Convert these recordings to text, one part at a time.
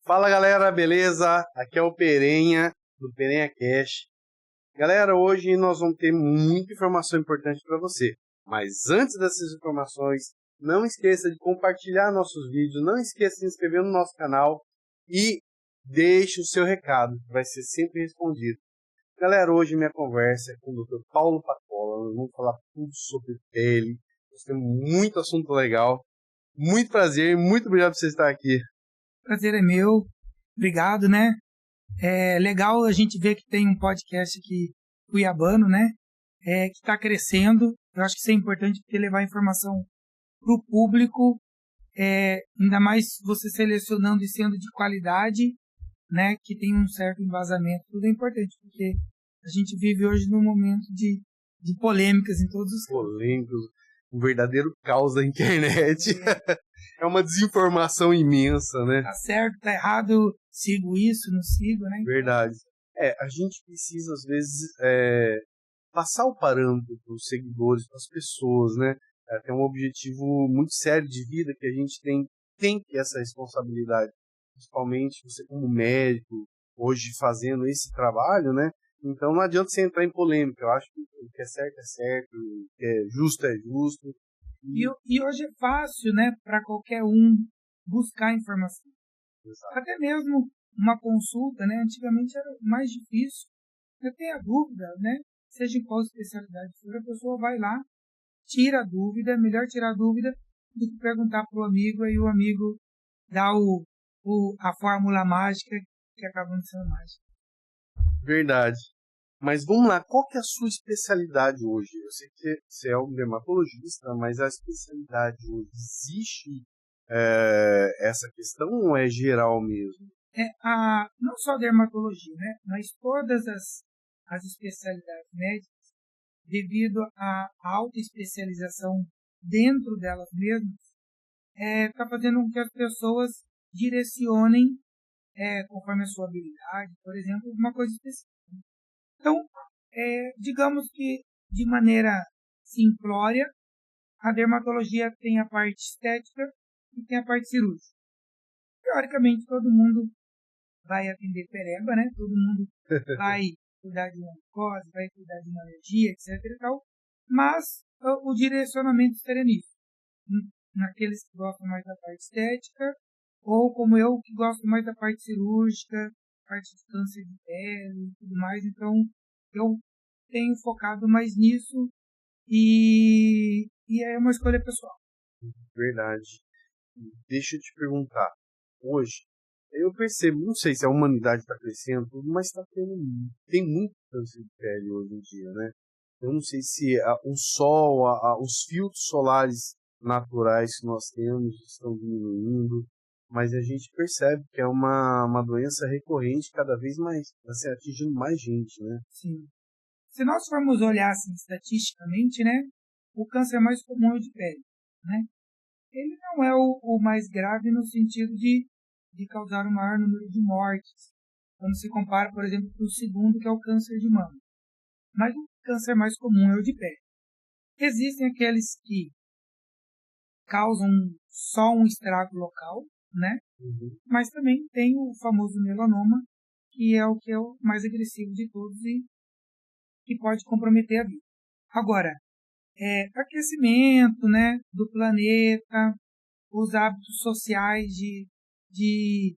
Fala galera, beleza? Aqui é o Perenha, do Perenha Cash. Galera, hoje nós vamos ter muita informação importante para você. Mas antes dessas informações, não esqueça de compartilhar nossos vídeos, não esqueça de se inscrever no nosso canal e deixe o seu recado, que vai ser sempre respondido. Galera, hoje minha conversa é com o Dr. Paulo Pacola. Nós vamos falar tudo sobre pele. Nós temos muito assunto legal. Muito prazer, muito obrigado por você estar aqui. Prazer é meu, obrigado, né? É legal a gente ver que tem um podcast aqui cuiabano, né? Que está crescendo. Eu acho que isso é importante porque levar informação para o público, ainda mais você selecionando e sendo de qualidade, né? Que tem um certo embasamento, tudo é importante, porque a gente vive hoje num momento de polêmicas em todos os campos. Polêmicos, um verdadeiro caos da internet. É uma desinformação imensa, né? Tá certo, tá errado, sigo isso, não sigo, né? Verdade. A gente precisa, às vezes, passar o parâmetro para os seguidores, para as pessoas, né? Tem um objetivo muito sério de vida que a gente tem que essa responsabilidade. Principalmente você como médico, hoje fazendo esse trabalho, né? Então não adianta você entrar em polêmica. Eu acho que o que é certo, o que é justo. E hoje é fácil, né, para qualquer um buscar informação. Exato. Até mesmo uma consulta, né? Antigamente era mais difícil. Eu tenho a dúvida, né? Seja em qual especialidade for, a pessoa vai lá, tira a dúvida. É melhor tirar a dúvida do que perguntar para o amigo e o amigo dá a fórmula mágica que acaba não sendo mágica. Verdade. Mas vamos lá, qual que é a sua especialidade hoje? Eu sei que você é um dermatologista, mas a especialidade hoje, existe essa questão ou é geral mesmo? Não só a dermatologia, né? Mas todas as especialidades médicas, devido à alta especialização dentro delas mesmas, está fazendo com que as pessoas direcionem, conforme a sua habilidade, por exemplo, uma coisa específica. Então, digamos que, de maneira simplória, a dermatologia tem a parte estética e tem a parte cirúrgica. Teoricamente, todo mundo vai atender pereba, né? Todo mundo vai cuidar de uma mucosa, vai cuidar de uma alergia, etc. e tal. Mas o direcionamento seria nisso. Naqueles que gostam mais da parte estética, ou como eu, que gosto mais da parte cirúrgica, parte de câncer de pele e tudo mais. Então, eu tenho focado mais nisso e é uma escolha pessoal. Verdade. Deixa eu te perguntar. Hoje, eu percebo, não sei se a humanidade está crescendo, mas tem muito câncer de pele hoje em dia, né? Eu não sei se o sol, os filtros solares naturais que nós temos estão diminuindo, mas a gente percebe que é uma doença recorrente cada vez mais, assim, atingindo mais gente, né? Sim. Se nós formos olhar assim, estatisticamente, né, o câncer mais comum é o de pele, né? Ele não é o mais grave no sentido de causar o maior número de mortes, quando se compara, por exemplo, com o segundo, que é o câncer de mama. Mas o câncer mais comum é o de pele. Existem aqueles que causam só um estrago local, né? Uhum. Mas também tem o famoso melanoma, que é o mais agressivo de todos e que pode comprometer a vida. Agora, aquecimento, né, do planeta, os hábitos sociais de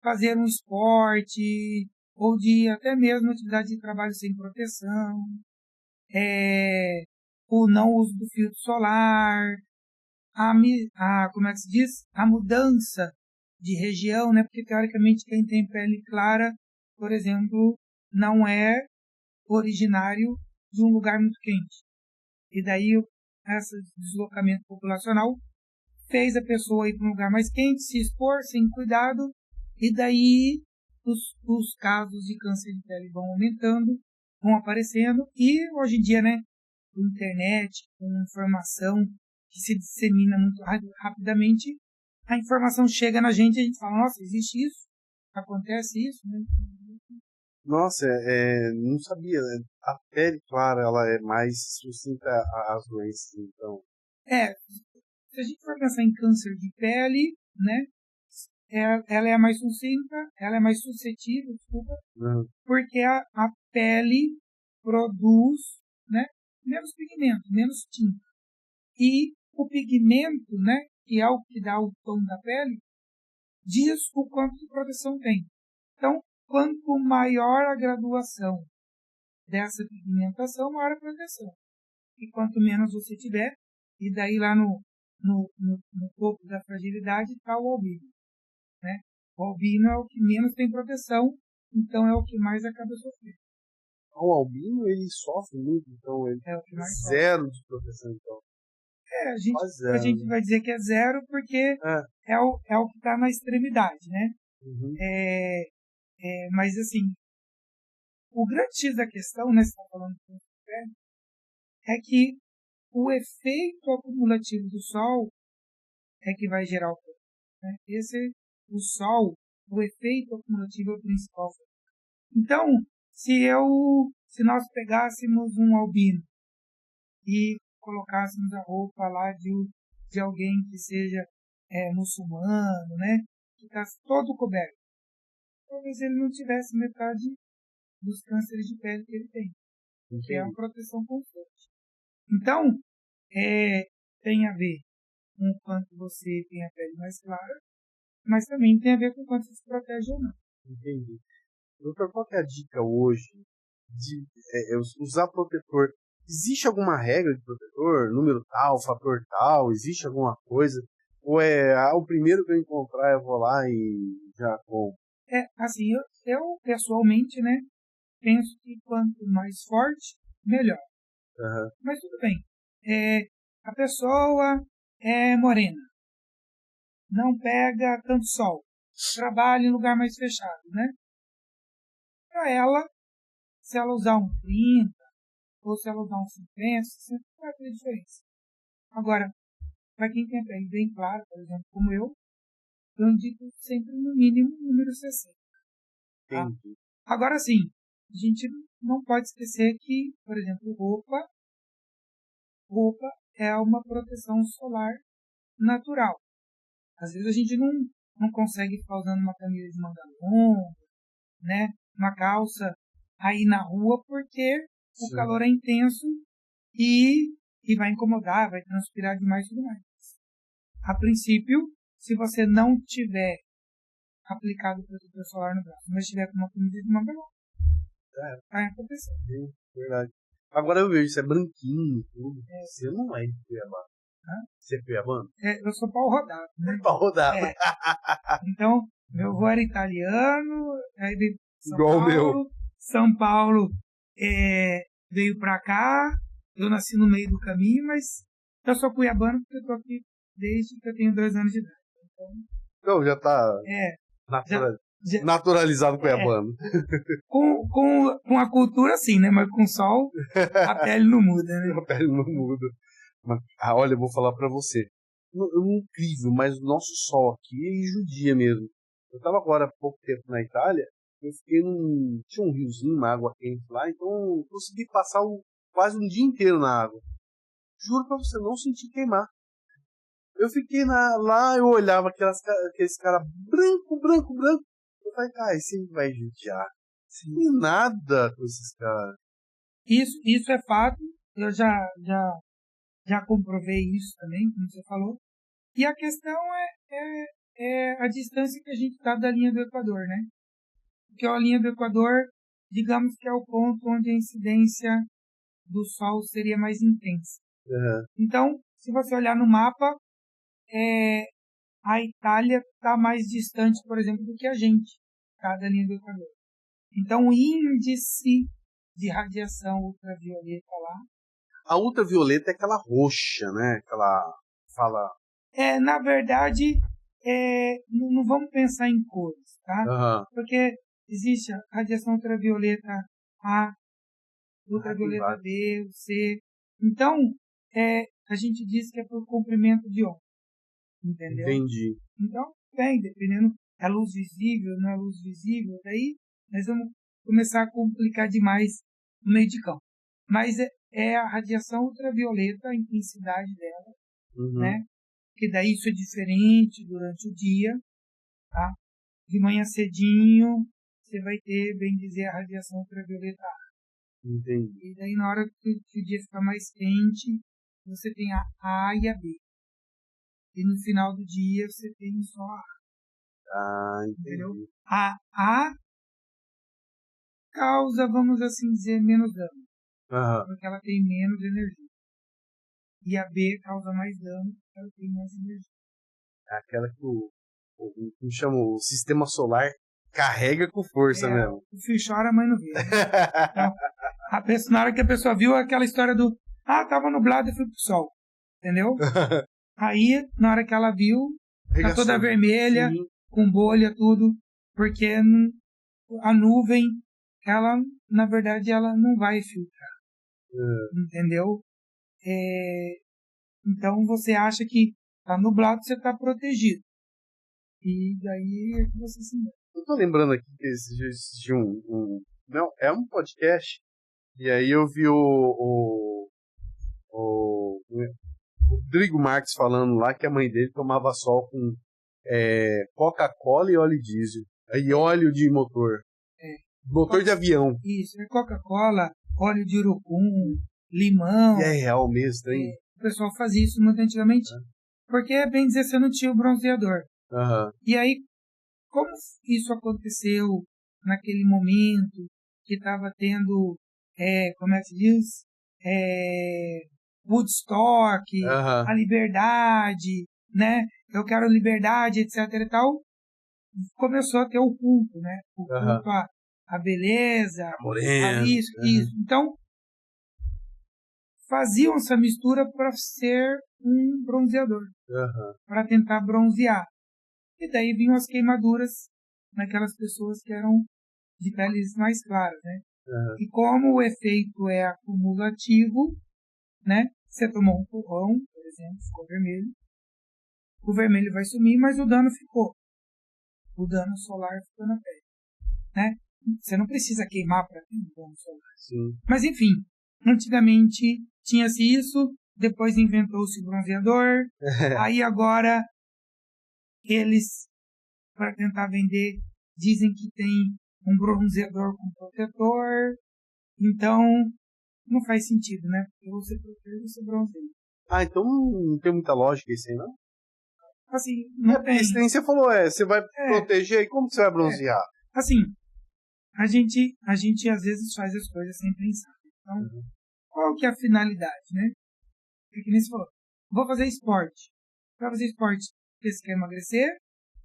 fazer um esporte ou de até mesmo atividade de trabalho sem proteção, o não uso do filtro solar, como é que se diz? A mudança de região, né? Porque teoricamente quem tem pele clara, por exemplo, não é originário de um lugar muito quente. E daí esse deslocamento populacional fez a pessoa ir para um lugar mais quente, se expor sem cuidado, e daí os casos de câncer de pele vão aumentando, vão aparecendo, e hoje em dia, né, com internet, com informação que se dissemina muito rapidamente, a informação chega na gente e a gente fala, nossa, existe isso? Acontece isso? Né? Nossa, não sabia, né? A pele clara, ela é mais suscita as doenças, então. Se a gente for pensar em câncer de pele, né, ela é mais sucinta, ela é mais suscetível, desculpa, porque a pele produz, né, menos pigmento, menos tinta. E o pigmento, né, que é o que dá o tom da pele, diz o quanto de proteção tem. Então, quanto maior a graduação dessa pigmentação, maior a proteção. E quanto menos você tiver, e daí lá no topo da fragilidade está o albino. Né? O albino é o que menos tem proteção, então é o que mais acaba sofrendo. O albino, ele sofre muito, então ele é o que mais zero sofre. de proteção, então. A gente vai dizer que é zero porque é o que está na extremidade, né? Uhum. Mas assim, o grande X da questão, né, você está falando do pele, é que o efeito acumulativo do Sol é que vai gerar o problema. Né? O Sol, o efeito acumulativo é o principal. Então, se nós pegássemos um albino e colocássemos a roupa lá de alguém que seja muçulmano, né, que está todo coberto, talvez ele não tivesse metade dos cânceres de pele que ele tem, que é uma proteção constante. Então, tem a ver com o quanto você tem a pele mais clara, mas também tem a ver com o quanto você se protege ou não. Entendi. Doutor, qual que é a dica hoje de usar protetor? Existe alguma regra de protetor? Número tal, fator tal? Existe alguma coisa? Ou o primeiro que eu encontrar eu vou lá e já compro? Assim, eu pessoalmente, né, penso que quanto mais forte, melhor. Uhum. Mas tudo bem. A pessoa é morena, não pega tanto sol, trabalha em lugar mais fechado, né? Para ela, se ela usar um 30 ou se ela usar um 50, 60, vai ter diferença. Agora, para quem tem a pele bem clara, por exemplo, como eu indico sempre no mínimo o número 60. Tá? Agora sim, a gente não pode esquecer que, por exemplo, roupa é uma proteção solar natural. Às vezes a gente não consegue ficar usando uma camisa de manga longa, né, uma calça aí na rua, porque o calor é intenso e vai incomodar, vai transpirar demais e tudo mais. A princípio, se você não tiver aplicado o protetor solar no braço, mas tiver com uma camisa de manga longa, vai acontecer. Sim, verdade. Agora eu vejo, isso é branquinho, tudo. Você não é de Cuiabá. Você é cuiabano? Eu sou pau rodado, né? Pau rodado. Então, meu avô era italiano, aí veio São Igual Paulo. o meu. São Paulo veio pra cá, eu nasci no meio do caminho, mas eu sou cuiabano porque eu tô aqui desde que eu tenho 2 anos de idade. Então já tá naturalizado cuiabano. Com a cultura sim, né? Mas com o sol a pele não muda, né? A pele não muda. Mas, olha, eu vou falar pra você. Incrível, mas o nosso sol aqui é judia mesmo. Eu tava agora há pouco tempo na Itália, eu fiquei tinha um riozinho, uma água quente lá, então eu consegui passar quase um dia inteiro na água. Juro pra você, não senti queimar. Eu fiquei lá, eu olhava aqueles caras branco. Eu falei, cara, esse vai judiar. Sem nada com esses caras. Isso é fato. Eu já comprovei isso também, como você falou. E a questão é a distância que a gente está da linha do Equador, né? Porque a linha do Equador, digamos que é o ponto onde a incidência do Sol seria mais intensa. Uhum. Então, se você olhar no mapa, a Itália está mais distante, por exemplo, do que a gente, tá, da linha do Equador. Então, o índice de radiação ultravioleta lá... A ultravioleta é aquela roxa, né? Aquela fala... na verdade, não vamos pensar em cores, tá? Uhum. Porque existe a radiação ultravioleta A, ultravioleta B, C. Então, a gente diz que é por comprimento de onda. Entendeu? Entendi. Então, dependendo, é luz visível, não é luz visível, daí nós vamos começar a complicar demais no meio de campo. Mas é a radiação ultravioleta, a intensidade dela, né? Que daí isso é diferente durante o dia, tá? De manhã cedinho, você vai ter, bem dizer, a radiação ultravioleta A. Entendi. E daí, na hora que o dia fica mais quente, você tem a A e a B. E no final do dia, você tem só a A. Ah, Entendeu? entendi. A A causa, vamos assim dizer, menos dano, Aham. porque ela tem menos energia. E a B causa mais dano, porque ela tem mais energia. É aquela que como chama, o sistema solar carrega com força mesmo. O filho chora, a mãe não vê. Né? Então, na hora que a pessoa viu aquela história do tava nublado e fui pro sol. Entendeu? Aí, na hora que ela viu, tá toda vermelha, sim, com bolha, tudo, porque a nuvem, ela, na verdade, ela não vai filtrar. Entendeu? Então, você acha que tá nublado, você tá protegido. E daí é que você se engana. Eu tô lembrando aqui que existe não, é um podcast, e aí eu vi o Rodrigo Marques falando lá que a mãe dele tomava sol com Coca-Cola e óleo diesel. E óleo de motor. Motor de avião. Isso, é Coca-Cola, óleo de urucum, limão. E é real mesmo, hein? O pessoal fazia isso muito antigamente. Porque, bem dizer, você não tinha o bronzeador. Uhum. E aí, como isso aconteceu naquele momento que estava tendo, como é que se diz? Woodstock, a liberdade, né? Eu quero liberdade, etc e tal. Começou a ter o culto, né? O culto à beleza, morena, isso. Então, faziam essa mistura para ser um bronzeador, para tentar bronzear. E daí vinham as queimaduras naquelas pessoas que eram de peles mais claras, né? E como o efeito é acumulativo, né? Você tomou um empurrão, por exemplo, ficou vermelho. O vermelho vai sumir, mas o dano ficou. O dano solar ficou na pele, né? Você não precisa queimar para ter um dano solar. Sim. Mas enfim, antigamente tinha-se isso, depois inventou-se o bronzeador, aí agora eles, para tentar vender, dizem que tem um bronzeador com protetor, então não faz sentido, né? Porque você protege, você bronzeia. Então não tem muita lógica isso aí, não? Assim, não tem. Esse nem você falou, você vai proteger, e como que você vai bronzear? Assim, a gente às vezes faz as coisas sem pensar. Então, qual que é a finalidade, né? Porque nem você falou, vou fazer esporte. Para fazer esporte, porque você quer emagrecer,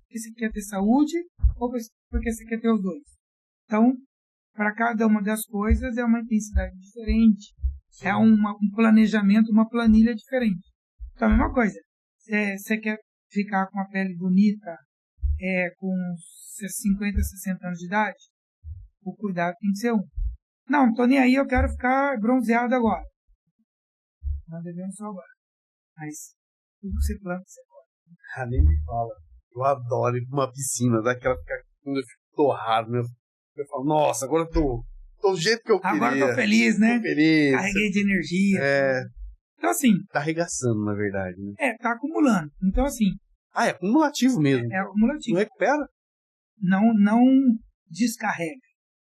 porque você quer ter saúde, ou porque você quer ter os dois. Então, para cada uma das coisas é uma intensidade diferente. Sim. É um planejamento, uma planilha diferente. Então, a mesma coisa. Você quer ficar com a pele bonita com 50, 60 anos de idade? O cuidado tem que ser um. Não tô nem aí, eu quero ficar bronzeado agora. Não devemos salvar. Mas tudo que você planta, você pode. Nem me fala. Eu adoro ir pra uma piscina, daquela quando eu fico torrado, eu falo, nossa, agora eu tô do jeito que eu queria. Agora tô feliz, né? Tô feliz. Carreguei de energia. Então, assim... Tá arregaçando, na verdade, né? Tá acumulando. Então, assim... É acumulativo mesmo. É acumulativo. Não recupera? Não descarrega.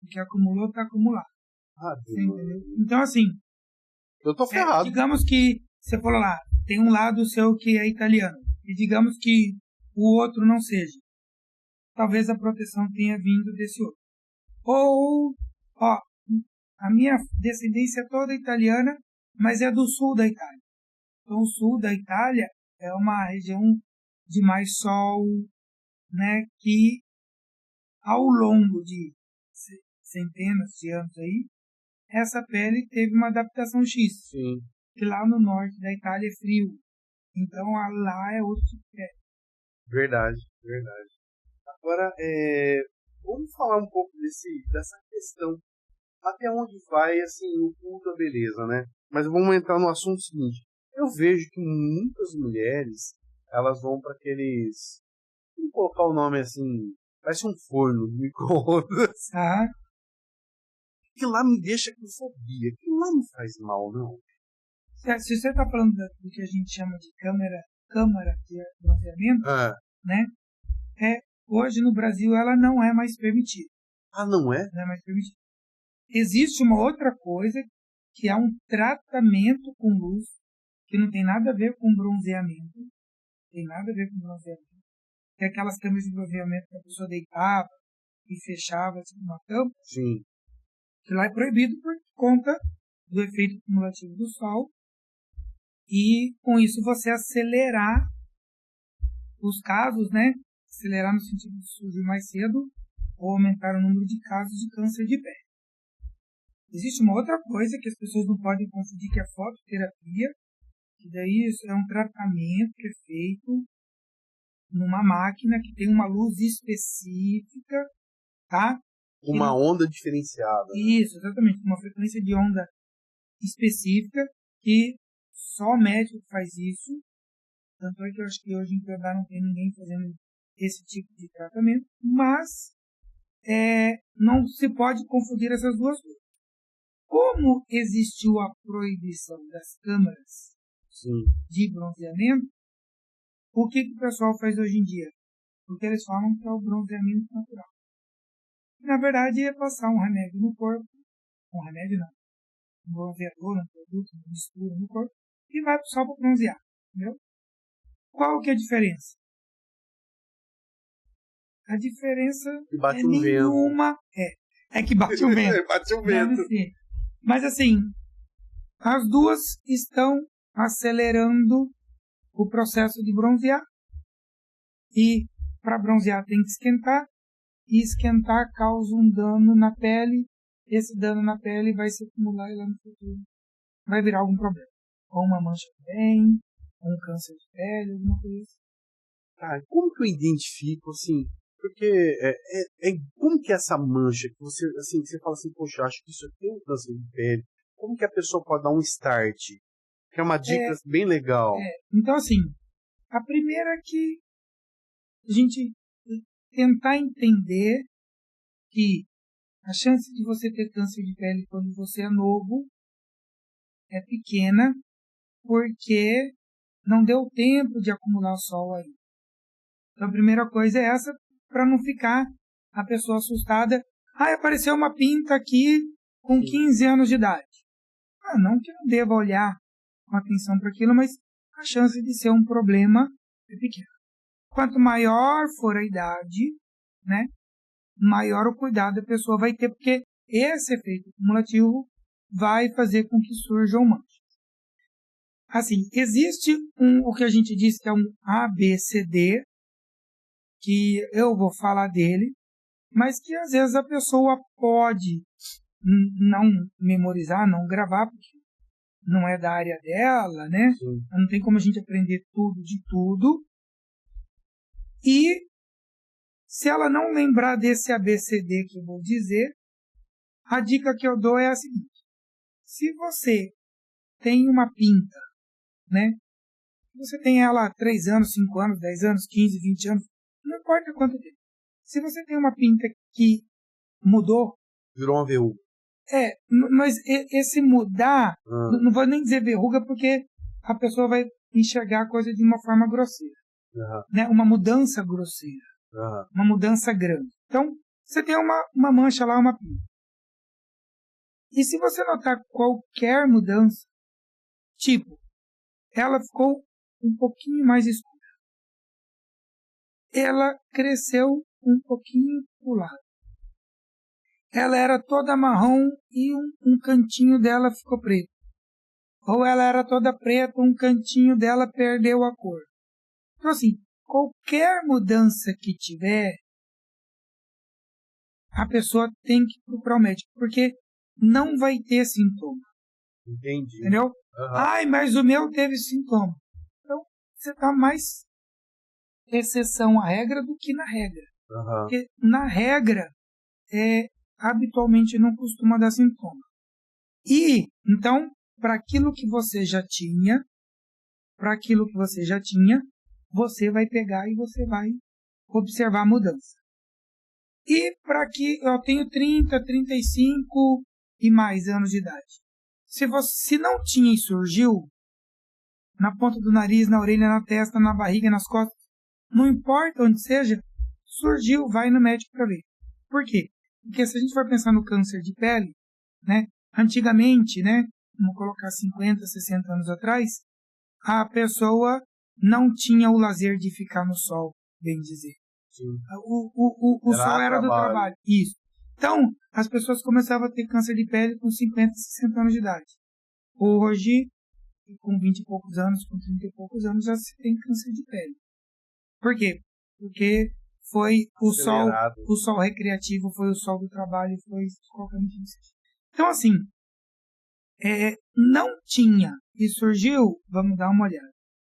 O que acumulou, tá acumulado. Entendeu? Então, assim... Eu tô ferrado. Digamos que você falou lá, tem um lado seu que é italiano. E digamos que o outro não seja. Talvez a proteção tenha vindo desse outro. Ou, a minha descendência é toda italiana, mas é do sul da Itália. Então, o sul da Itália é uma região de mais sol, né, que ao longo de centenas de anos aí, essa pele teve uma adaptação X. Sim. Que lá no norte da Itália é frio. Então, lá é outro tipo de pele. Verdade. Agora, vamos falar um pouco dessa questão. Até onde vai, assim, o culto à beleza, né? Mas vamos entrar no assunto seguinte. Eu vejo que muitas mulheres, elas vão para aqueles... Vamos colocar o nome assim... Parece um forno de micro-ondas. Aquilo lá me deixa com fobia. Aquilo lá não faz mal, não. Se você está falando do que a gente chama de câmara de bronzeamento, né? hoje no Brasil ela não é mais permitida. Ah, não é? Não é mais permitida. Existe uma outra coisa que é um tratamento com luz que não tem nada a ver com bronzeamento. Tem nada a ver com bronzeamento. Tem aquelas câmeras de bronzeamento que a pessoa deitava e fechava assim, numa tampa. Sim. Que lá é proibido por conta do efeito cumulativo do sol. E com isso você acelerar os casos, né? Acelerar no sentido de surgir mais cedo ou aumentar o número de casos de câncer de pele. Existe uma outra coisa que as pessoas não podem confundir, que é a fototerapia, que daí isso é um tratamento que é feito numa máquina que tem uma luz específica, tá? Uma onda diferenciada. Isso, exatamente, uma frequência de onda específica que só o médico faz isso. Tanto é que eu acho que hoje em Cuiabá não tem ninguém fazendo esse tipo de tratamento, mas não se pode confundir essas duas coisas. Como existiu a proibição das câmaras de bronzeamento, o que o pessoal faz hoje em dia? Porque eles falam que é o bronzeamento natural. Na verdade, é passar um remédio no corpo, um remédio não, um bronzeador, um produto, uma mistura no corpo, e vai só para bronzear, entendeu? Qual que é a diferença? A diferença que bate é um nenhuma. É que bate o vento. Bate o vento. Mas assim, as duas estão acelerando o processo de bronzear. E para bronzear tem que esquentar. E esquentar causa um dano na pele. Esse dano na pele vai se acumular e lá no futuro vai virar algum problema. Ou uma mancha de bem, ou um câncer de pele, alguma coisa assim. Tá, como que eu identifico, assim, porque como que é essa mancha, que você, assim, você fala assim, poxa, acho que isso aqui é um câncer de pele, como que a pessoa pode dar um start? Que é uma dica bem legal. Então, assim, a primeira é que a gente tentar entender que a chance de você ter câncer de pele quando você é novo é pequena, porque não deu tempo de acumular sol aí. Então a primeira coisa é essa, para não ficar a pessoa assustada. Apareceu uma pinta aqui com 15 anos de idade. Não que não deva olhar com atenção para aquilo, mas a chance de ser um problema é pequena. Quanto maior for a idade, né, maior o cuidado a pessoa vai ter, porque esse efeito cumulativo vai fazer com que surjam manchas. Assim, existe o que a gente diz que é um ABCD, que eu vou falar dele, mas que às vezes a pessoa pode não memorizar, não gravar, porque não é da área dela, né? Sim. Não tem como a gente aprender tudo de tudo. E se ela não lembrar desse ABCD que eu vou dizer, a dica que eu dou é a seguinte: se você tem uma pinta, né? Você tem ela há 3 anos, 5 anos, 10 anos, 15, 20 anos, não importa quanto tempo. Se você tem uma pinta que mudou, virou uma verruga. Mas esse mudar, não vou nem dizer verruga, porque a pessoa vai enxergar a coisa de uma forma grosseira. Né? Uma mudança grosseira. Uma mudança grande. Então, você tem uma mancha lá, uma pinta. E se você notar qualquer mudança, tipo, ela ficou um pouquinho mais escura. Ela cresceu um pouquinho pro lado. Ela era toda marrom e um cantinho dela ficou preto. Ou ela era toda preta, um cantinho dela perdeu a cor. Então, assim, qualquer mudança que tiver, a pessoa tem que procurar o médico, porque não vai ter sintoma. Entendi. Entendeu? Mas o meu teve sintoma. Então, você está mais exceção à regra do que na regra. Porque na regra, habitualmente não costuma dar sintoma. E, então, para aquilo que você já tinha, você vai pegar e você vai observar a mudança. E para que eu tenho 30, 35 e mais anos de idade. Se não tinha e surgiu, na ponta do nariz, na orelha, na testa, na barriga, nas costas, não importa onde seja, surgiu, vai no médico para ver. Por quê? Porque se a gente for pensar no câncer de pele, né, antigamente, né, vamos colocar 50, 60 anos atrás, a pessoa não tinha o lazer de ficar no sol, bem dizer. Sim. O sol era do trabalho. Isso. Então, as pessoas começavam a ter câncer de pele com 50, 60 anos de idade. Hoje, com 20 e poucos anos, com 30 e poucos anos, já se tem câncer de pele. Por quê? Porque foi o sol recreativo, foi o sol do trabalho, foi qualquer motivo. Então, assim, não tinha e surgiu, vamos dar uma olhada.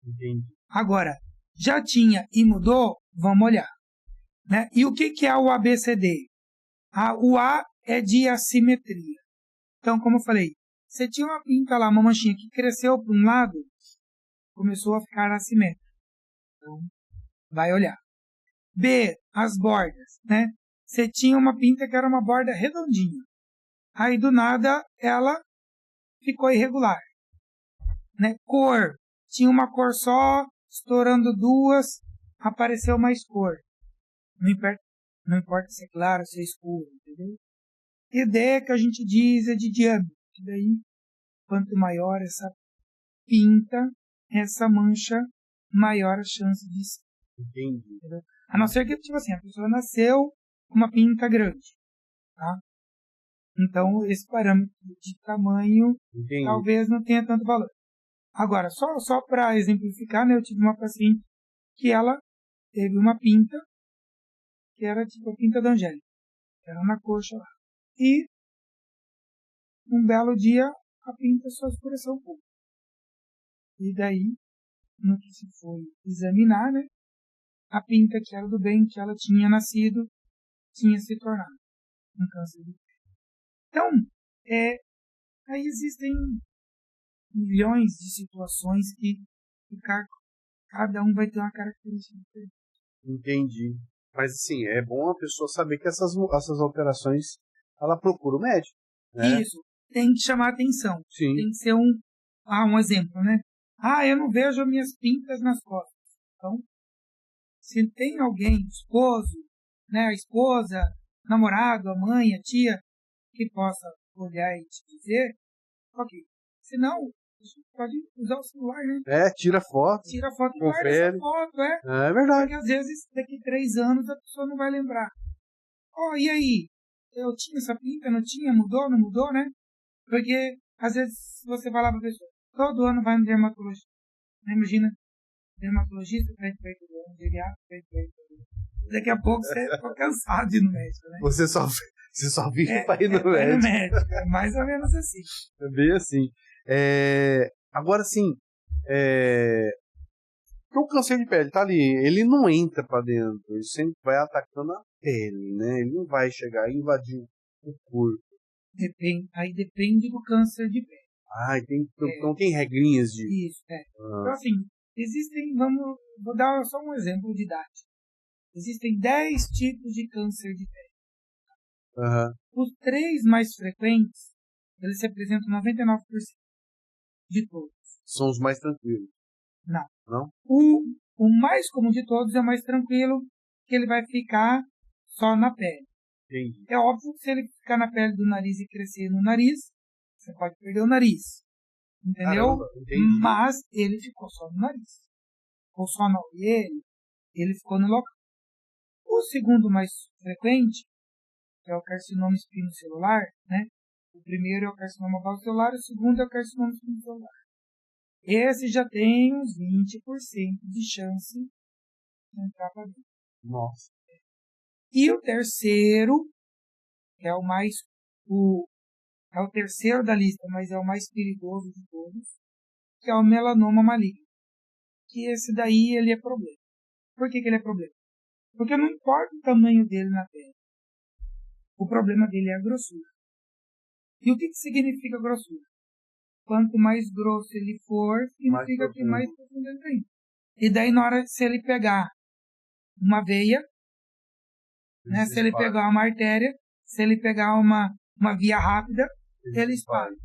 Entendi. Agora, já tinha e mudou, vamos olhar. Né? E o que é o ABCD? O A é de assimetria. Então, como eu falei, você tinha uma pinta lá, uma manchinha que cresceu para um lado, começou a ficar assimétrica. Então, vai olhar. B, as bordas, né? Você tinha uma pinta que era uma borda redondinha. Aí, do nada, ela ficou irregular. Né? Cor, tinha uma cor só, estourando duas, apareceu mais cor. Não importa se é claro, se é escuro, entendeu? E D, que a gente diz, é de diâmetro. E daí, quanto maior essa pinta, essa mancha, maior a chance de ser. Entendi. Entendeu? A não ser que, tipo assim, a pessoa nasceu com uma pinta grande, tá? Então, esse parâmetro de tamanho, Entendi, talvez não tenha tanto valor. Agora, só para exemplificar, né, eu tive uma paciente que ela teve uma pinta, que era tipo a pinta da Angélica, era na coxa lá. E, um belo dia, a pinta só escureceu um pouco. E daí, no que se foi examinar, né, a pinta que era do bem, que ela tinha nascido, tinha se tornado um câncer de pele. Então, aí existem milhões de situações que cada um vai ter uma característica diferente. Entendi. Mas, assim, é bom a pessoa saber que essas alterações, ela procura o médico, né? Isso. Tem que chamar atenção. Sim. Tem que ser um exemplo, né? Eu não vejo minhas pintas nas costas. Então, se tem alguém, esposo, né, a esposa, namorado, a mãe, a tia, que possa olhar e te dizer, ok. Se não, você pode usar o celular, né? Tira foto. Tira foto e confere. guarda essa foto, É verdade. Porque às vezes, daqui 3 anos, a pessoa não vai lembrar. E aí? Eu tinha essa pinta, não tinha? Mudou, não mudou, né? Porque, às vezes, você vai lá pra pessoa, todo ano vai no dermatologista. Imagina, dermatologista, todo ano, geriatra, todo ano. Daqui a pouco você ficou cansado de ir no médico, né? Você só vive pra ir no médico. É mais ou menos assim. É bem assim. Agora, sim, porque o câncer de pele tá ali, ele não entra pra dentro, ele sempre vai atacando a pele, né? Ele não vai chegar e invadir o corpo. Aí depende do câncer de pele. Então tem regrinhas de... Isso, Então, assim, existem, vou dar só um exemplo didático. Existem 10 tipos de câncer de pele. Os 3 mais frequentes, eles representam 99% de todos. São os mais tranquilos. Não? O mais comum de todos é o mais tranquilo, que ele vai ficar só na pele. Entendi. É óbvio que se ele ficar na pele do nariz e crescer no nariz, você pode perder o nariz. Entendeu? Caramba, entendi. Mas ele ficou só no nariz. Ficou só na orelha, ele ficou no local. O segundo mais frequente, que é o carcinoma espinocelular, né? O primeiro é o carcinoma vasocelular, o segundo é o carcinoma espinocelular. Esse já tem uns 20% de chance de entrar para dentro. Nossa. E o terceiro, que é é o terceiro da lista, mas é o mais perigoso de todos, que é o melanoma maligno. Que esse daí, ele é problema. Por que ele é problema? Porque não importa o tamanho dele na pele. O problema dele é a grossura. E o que significa grossura? Quanto mais grosso ele for, significa que mais profundo ele tem. E daí, na hora, se ele pegar uma veia, né, se ele pegar uma artéria, se ele pegar uma via rápida, ele espalha.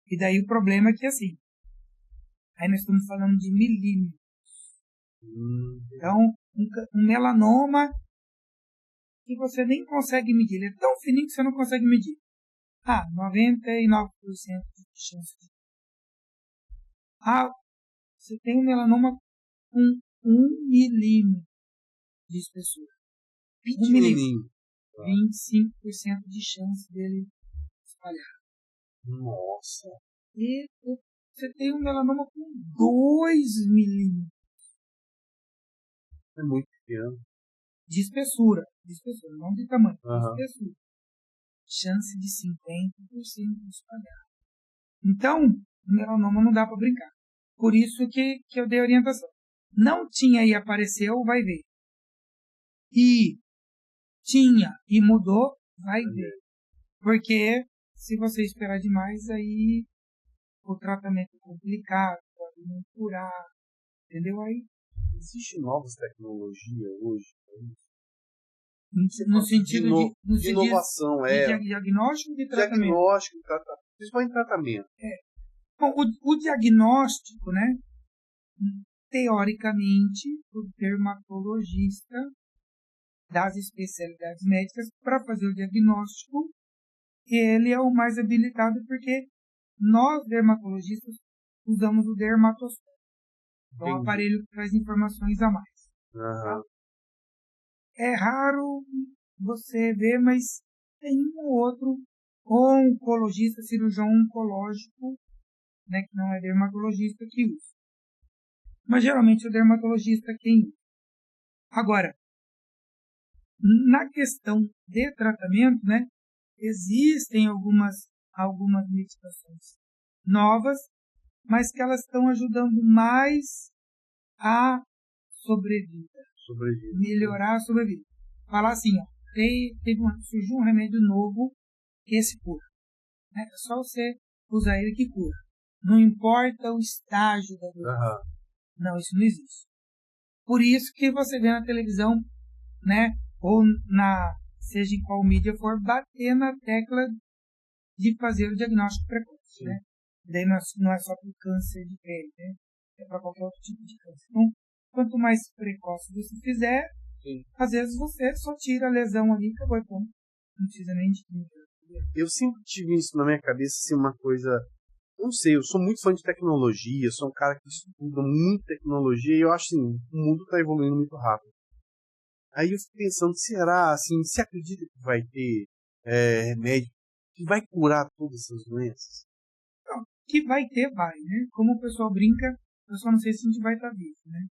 E daí o problema é que, assim, aí nós estamos falando de milímetros. Então, um melanoma, que você nem consegue medir. Ele é tão fininho que você não consegue medir. 99% de chance de... Você tem um melanoma com 1 milímetro de espessura. 1 milímetro. 25% de chance dele espalhar. Nossa. E você tem um melanoma com 2 milímetros. É muito pequeno. De espessura, não de tamanho, de espessura. Chance de 50% de espalhar. Então, o melanoma não dá para brincar. Por isso que eu dei orientação. Não tinha e apareceu, vai ver. E tinha e mudou, vai ver. Porque se você esperar demais, aí o tratamento é complicado, pode não curar, entendeu? Aí existem novas tecnologias hoje? No sentido de inovação, de diagnóstico e de tratamento. Diagnóstico, principalmente tratamento. Bom, o diagnóstico, né? Teoricamente, o dermatologista das especialidades médicas, para fazer o diagnóstico, ele é o mais habilitado, porque nós, dermatologistas, usamos o dermatoscópio. É um aparelho que traz informações a mais. Tá? É raro você ver, mas tem um ou outro oncologista, cirurgião oncológico, né, que não é dermatologista, que usa. Mas geralmente é o dermatologista quem usa. Agora, na questão de tratamento, né, existem algumas medicações novas, mas que elas estão ajudando mais a sobrevida. Melhorar a sobrevida. Falar assim, ó, surgiu um remédio novo que esse cura. Né? É só você usar ele que cura. Não importa o estágio da doença. Não, isso não existe. Por isso que você vê na televisão, né, ou seja em qual mídia for, bater na tecla de fazer o diagnóstico precoce. Né? Daí não é só para o câncer de pele, né? É para qualquer outro tipo de câncer. Então, quanto mais precoce você fizer, às vezes você só tira a lesão ali e acabou. Então, não precisa nem de química. Eu sempre tive isso na minha cabeça, assim, uma coisa... Não sei, eu sou muito fã de tecnologia, sou um cara que estuda muito tecnologia e eu acho assim, o mundo está evoluindo muito rápido. Aí eu fico pensando, será, assim, se acredita que vai ter remédio que vai curar todas essas doenças? Não, que vai ter, vai, né? Como o pessoal brinca, eu só não sei se a gente vai estar vivo, né?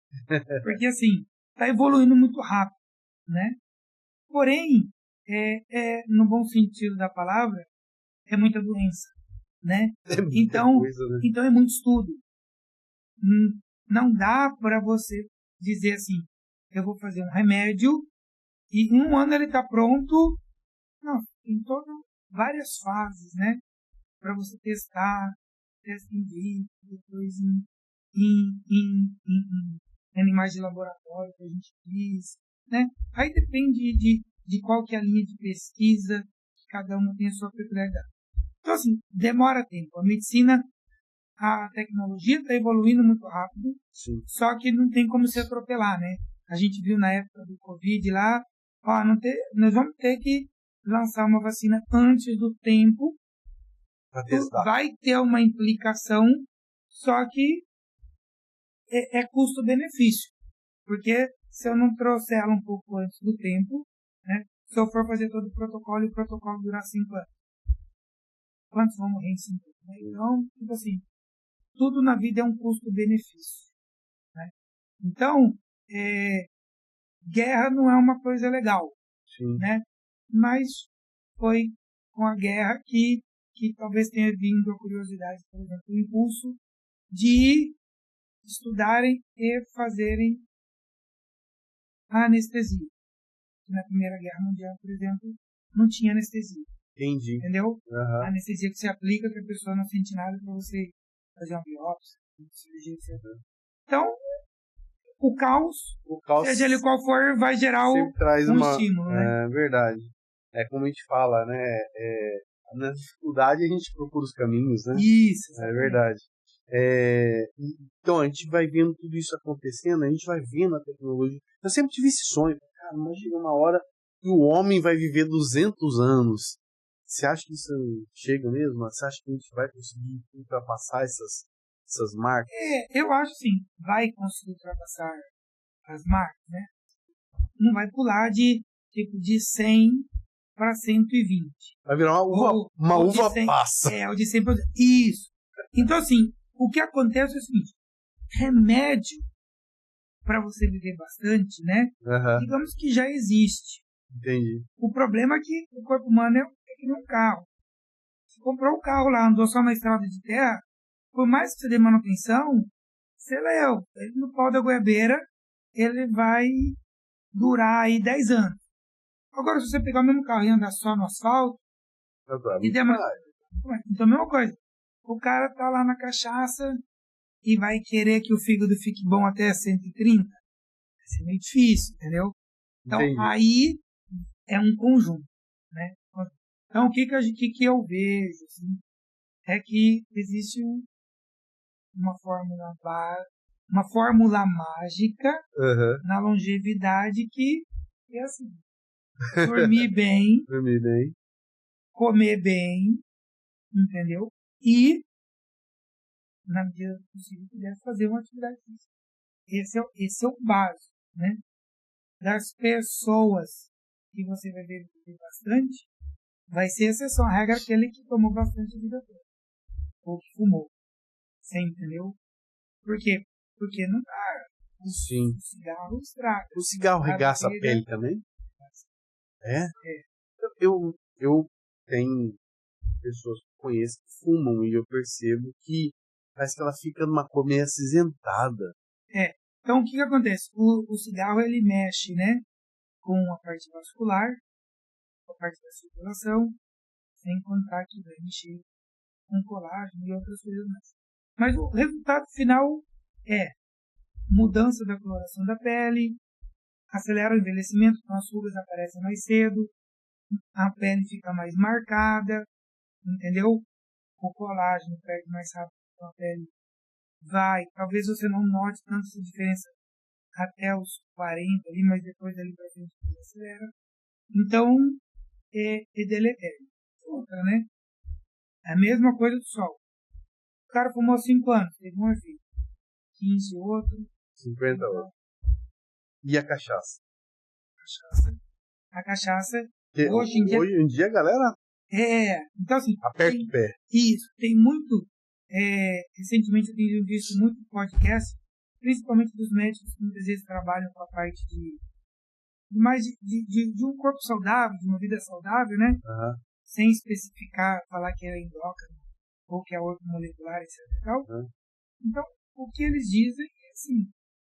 Porque, assim, está evoluindo muito rápido, né? Porém, no bom sentido da palavra, é muita doença, né? Então é muito estudo. Não dá para você dizer assim, eu vou fazer um remédio e em 1 ano ele está pronto. Não, tem várias fases, né? Para você testar, teste in vitro, depois em animais de laboratório que a gente diz, né? Aí depende de qual que é a linha de pesquisa, que cada uma tem a sua peculiaridade. Então, assim, demora tempo. A medicina, a tecnologia está evoluindo muito rápido, só que não tem como se atropelar, né? A gente viu na época do Covid lá, nós vamos ter que lançar uma vacina antes do tempo. Vai ter uma implicação, só que é custo-benefício. Porque se eu não trouxer ela um pouco antes do tempo, né, se eu for fazer todo o protocolo e o protocolo durar 5 anos, quantos vão morrer em 5 anos? Né? Então, tipo assim, tudo na vida é um custo-benefício. Né? Então, guerra não é uma coisa legal. Né? Mas foi com a guerra que talvez tenha vindo a curiosidade, por exemplo, o impulso de estudarem e fazerem a anestesia. Na Primeira Guerra Mundial, por exemplo, não tinha anestesia. Entendi. Entendeu? A anestesia que você aplica, que a pessoa não sente nada para você fazer uma biópsia, cirurgia, etc. Então, o caos, seja ele qual for, vai gerar traz um estímulo, né? É verdade. É como a gente fala, né? Na dificuldade a gente procura os caminhos, né? Isso. Exatamente. É verdade. Então, a gente vai vendo tudo isso acontecendo, a gente vai vendo a tecnologia. Eu sempre tive esse sonho. Cara, imagina uma hora que o homem vai viver 200 anos. Você acha que isso chega mesmo? Você acha que a gente vai conseguir ultrapassar essas marcas? Eu acho sim, vai conseguir ultrapassar as marcas, né? Não vai pular de 100 para 120. Vai virar uma uva passa. O de 100 para... Isso. Então, assim, o que acontece é o seguinte, remédio para você viver bastante, né? Uhum. Digamos que já existe. Entendi. O problema é que o corpo humano é que nem um carro. Você comprou o carro lá, andou só na estrada de terra, por mais que você dê manutenção, você leu. Ele no pau da goiabeira, ele vai durar aí 10 anos. Agora, se você pegar o mesmo carro e andar só no asfalto, e der então, a mesma coisa. O cara tá lá na cachaça e vai querer que o fígado fique bom até 130. Vai ser meio difícil, entendeu? Então, Entendi. aí é um conjunto, né? Então, o que eu vejo, assim, é que existe uma fórmula mágica na longevidade que é assim, dormir bem, comer bem, entendeu? E, na medida do possível, deve fazer uma atividade física. Esse é o básico, né? Das pessoas que você vai ver bastante, vai ser exceção. A regra é aquele que tomou bastante a vida toda. Ou que fumou. Você entendeu? Por quê? Porque não dá. Sim. O cigarro estraga. O cigarro regaça a pele também? É? Eu tenho pessoas que conheço que fumam e eu percebo que parece que ela fica numa cor meio acinzentada. Então, o que acontece? O cigarro, ele mexe, né, com a parte vascular, com a parte da circulação, sem contar que vai mexer com colágeno e outras coisas mais. Mas o resultado final é mudança da coloração da pele, acelera o envelhecimento, então as rugas aparecem mais cedo, a pele fica mais marcada, entendeu? O colágeno perde mais rápido, então a pele vai. Talvez você não note tanto essa diferença até os 40 ali, mas depois dali pra frente acelera. Então, é deletério. Outra, né? É a mesma coisa do sol. O cara fumou 5 anos, teve um efeito. 15 outro. 50 outro. E a cachaça? A cachaça, hoje em dia, galera... então assim... Aperta o pé. Isso, tem muito... recentemente eu tenho visto muito podcast, principalmente dos médicos que muitas vezes trabalham com a parte de um corpo saudável, de uma vida saudável, né? Uhum. Sem especificar, falar que é endócrino ou que é ortomolecular, etc. Uhum. Então, o que eles dizem é assim,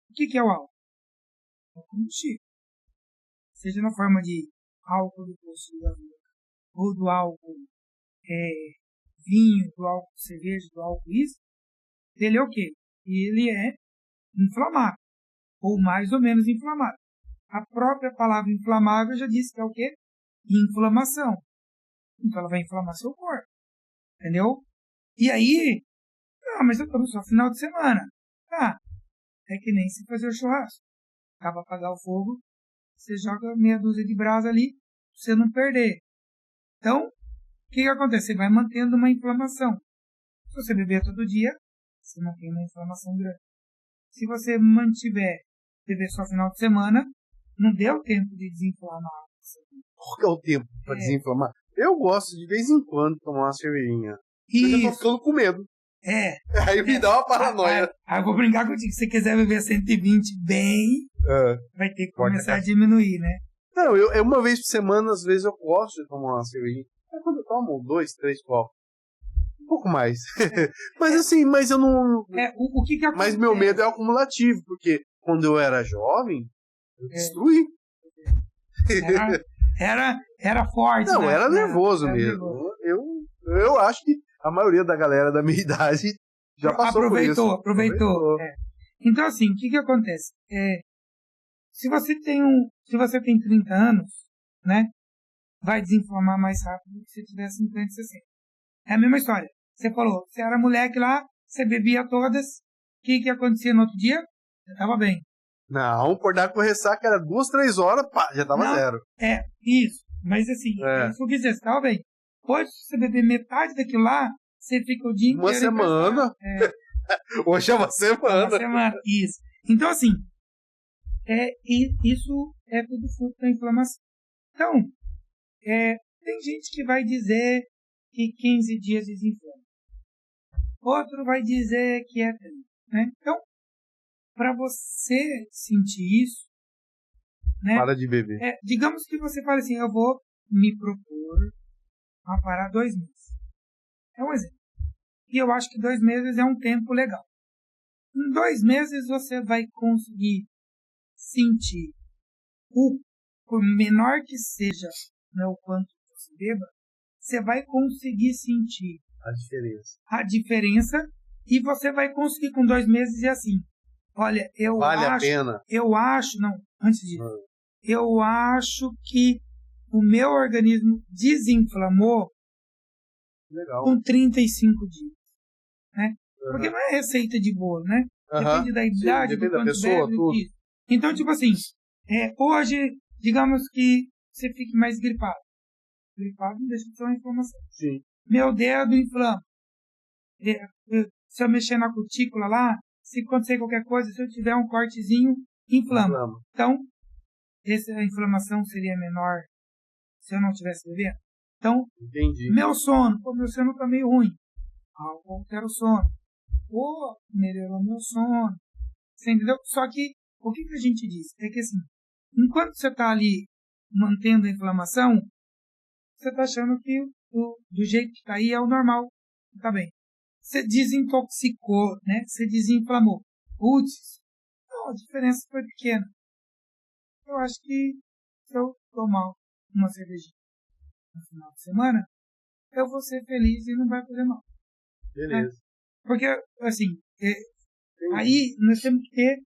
o que é o álcool? É o combustível. Seja na forma de álcool do poço de gasolina, ou do álcool vinho, do álcool cerveja, do álcool isso, ele é o quê? Ele é inflamável, ou mais ou menos inflamável. A própria palavra inflamável já disse que é o quê? Inflamação. Então ela vai inflamar seu corpo. Entendeu? E aí, mas eu tomo só final de semana. É que nem se fazer o churrasco. Acaba apagar o fogo, você joga meia dúzia de brasa ali, pra você não perder. Então, o que acontece? Você vai mantendo uma inflamação. Se você beber todo dia, você mantém uma inflamação grande. Se você beber só final de semana, não deu tempo de desinflamar. Qual que é o tempo para desinflamar? Eu gosto de vez em quando tomar uma cervejinha. Eu já tô ficando com medo. Aí me dá uma paranoia. Aí eu vou brincar contigo. Se você quiser beber 120 bem, vai ter que começar a diminuir, né? Não, uma vez por semana, às vezes eu gosto de tomar uma cervejinha. Mas quando eu tomo 2, 3 copos, um pouco mais. Mas assim, mas eu não... o que acontece? Mas meu medo é acumulativo, porque quando eu era jovem, eu destruí. Era forte. Não, né? era nervoso mesmo. Nervoso. Eu acho que a maioria da galera da minha idade já passou por isso. Aproveitou. Então, assim, o que acontece? Se você tem 30 anos, né, vai desinflamar mais rápido do que se tiver 50, 60. É a mesma história. Você falou, você era moleque lá, você bebia todas, o que acontecia no outro dia? Você estava bem. Não, acordar com ressaca era 2, 3 horas, pá, já tava Não, zero. Isso. Mas assim, isso que você está bem. Hoje, se você beber metade daquilo lá, você fica o dia inteiro. Uma semana. Hoje é uma semana. Uma semana, isso. Então, assim, isso é tudo fruto da inflamação. Então, tem gente que vai dizer que 15 dias desinflama. Outro vai dizer que é 30, né? Então, para você sentir isso, né? Para de beber. Digamos que você fale assim, eu vou me propor a parar 2 meses. É um exemplo. E eu acho que 2 meses é um tempo legal. Em 2 meses você vai conseguir sentir, por menor que seja, né, o quanto você beba, você vai conseguir sentir a diferença e você vai conseguir com 2 meses dizer assim, olha, vale a pena. Eu acho que o meu organismo desinflamou com 35 dias, né? Porque não é receita de bolo, né? Depende da idade, depende da pessoa, tudo. Então, tipo assim, hoje, digamos que você fique mais gripado. Gripado não deixa de ser uma inflamação. Sim. Meu dedo inflama. Se eu mexer na cutícula lá, se acontecer qualquer coisa, se eu tiver um cortezinho, inflama. Então, a inflamação seria menor se eu não tivesse bebendo. Então, entendi. Meu sono tá meio ruim. Eu quero sono. Melhorou meu sono. Você entendeu? Só que, o que a gente diz? É que assim, enquanto você está ali mantendo a inflamação, você está achando que do jeito que está aí é o normal. Tá bem. Você desintoxicou, né? Você desinflamou. Putz, a diferença foi pequena. Eu acho que se eu tomar uma cervejinha no final de semana, eu vou ser feliz e não vai fazer mal. Beleza. Né? Porque, assim, aí nós temos que ter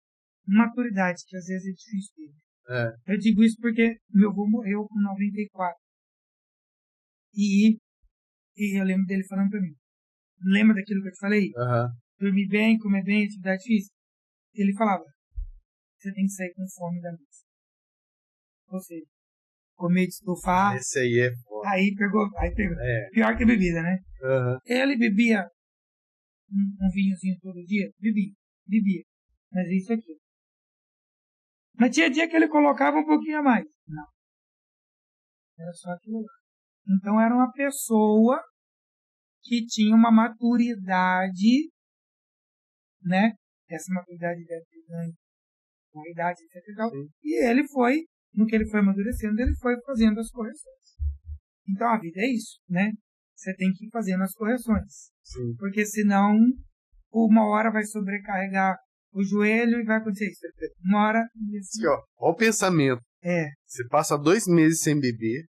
maturidade, que às vezes é difícil ter. Eu digo isso porque meu avô morreu com 94. E eu lembro dele falando pra mim. Lembra daquilo que eu te falei? Dormir bem, comer bem, atividade física? Ele falava, você tem que sair com fome da mesa. Ou seja, comer de estufar. Esse aí é foda. Aí pegou. Pior que a bebida, né? Ele bebia um vinhozinho todo dia? Bebia. Mas isso aqui. Mas tinha dia que ele colocava um pouquinho a mais. Não. Era só aquilo lá. Então era uma pessoa que tinha uma maturidade, né? Essa maturidade deve ter ganho com a idade, etc. E tal. E ele foi, no que ele foi amadurecendo, ele foi fazendo as correções. Então a vida é isso, né? Você tem que ir fazendo as correções. Sim. Porque senão, uma hora vai sobrecarregar o joelho e vai acontecer isso. Uma hora... Assim, ó o pensamento. Você passa 2 meses sem beber,